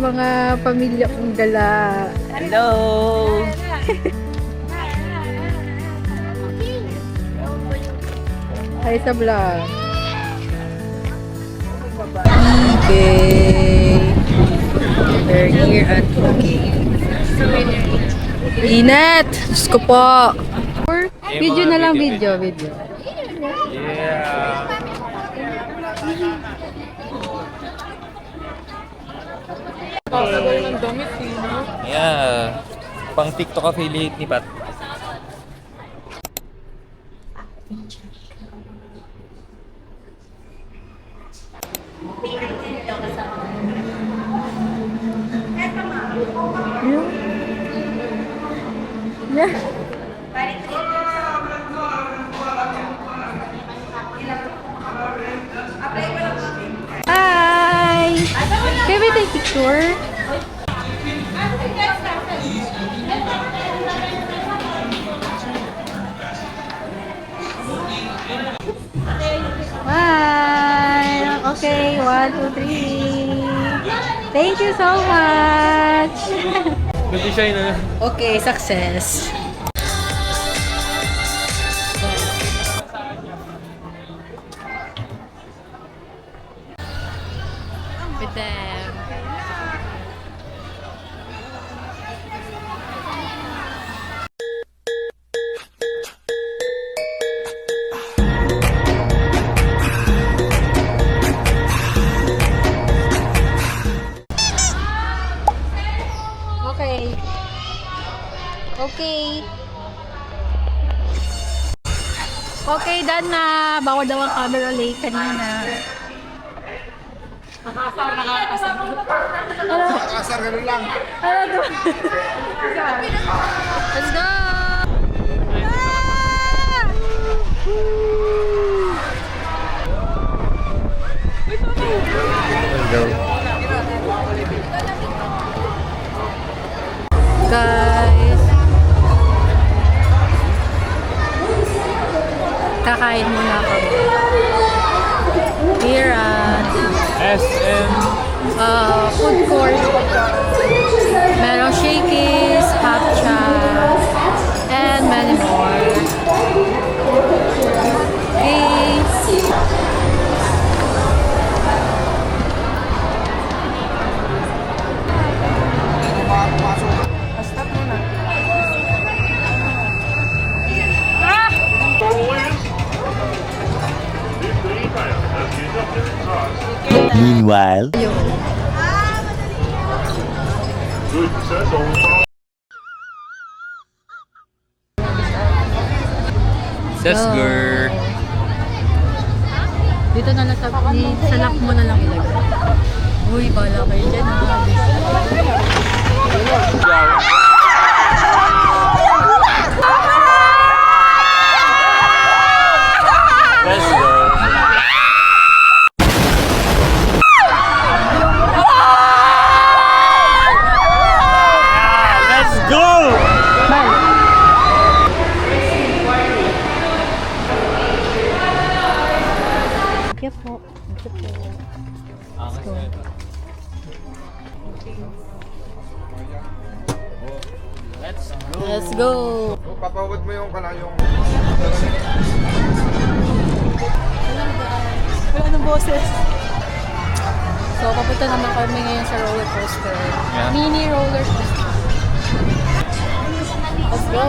mga pamilya kong gala. Hello! Hi sa vlog. Okay. We're here at Init! Diyos ko po. Video na lang, video. Yeah. Yeah. Pang TikTok affiliate ni Pat. Hi! Can we take picture? Bye! Okay, 1, 2, 3. Thank you so much! Nag-design na. Okay, success. With them. Okay. Okay. Okay, done na. Bawal daw ang camera late kanina. Nakakasar. Ganun lang. Ano to? Let's go! Let's go. Guys, kakain muna kami. Here at SM. food court. Merong shakies, half chat, and many more. Okay. Meanwhile, Sesgur. Dito na lang sa lock mo na lang ilagay. Uy, bala kayo dyan. Let's go. Let's go! Thank you po. Let's go. Papawad mo yung kalayong. Wala ng boses. So, papunta naman kami ngayon sa roller coaster. Yeah. Mini roller coaster. Let's go.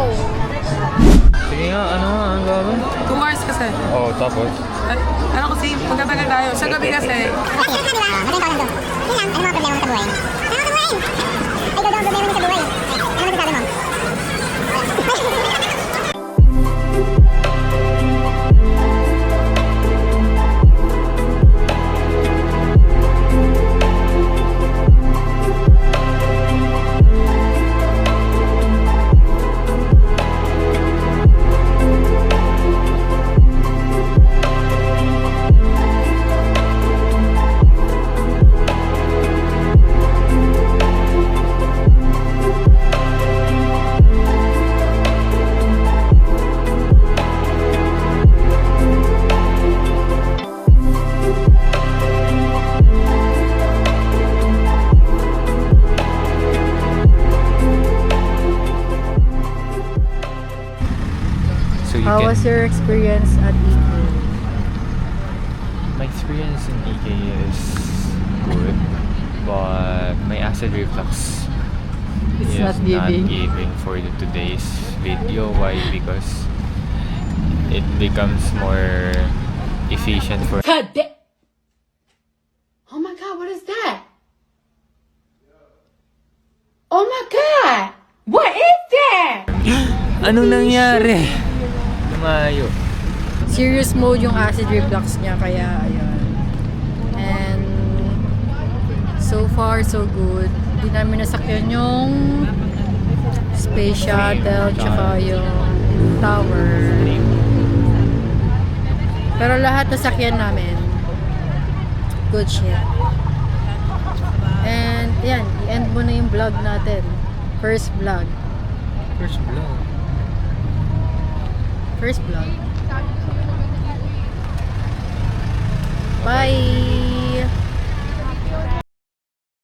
Sige nga, ang gawin? 2 hours kasi. Oh, tapos? Ano kasi, magtatagal tayo. Sa gabi kasi. Ano mga problema mo sa buhay? Ano sa buhay? Ay, daw ang problema mo sa buhay. Ano masasabi mo? your experience at EK? My experience in EK is good, but my acid reflux It's is not giving. for today's video. Why? Because it becomes more efficient for Oh my God, what is that? Oh my God! What is that? Anong nangyari? Lumayo. Serious mode yung acid reflux niya, kaya ayun. And so far, so good. Hindi namin nasakyan yung space shuttle, tsaka yung tower. Pero lahat nasakyan namin. Good shit. And yan, i-end mo na yung vlog natin. First vlog. First vlog. First vlog.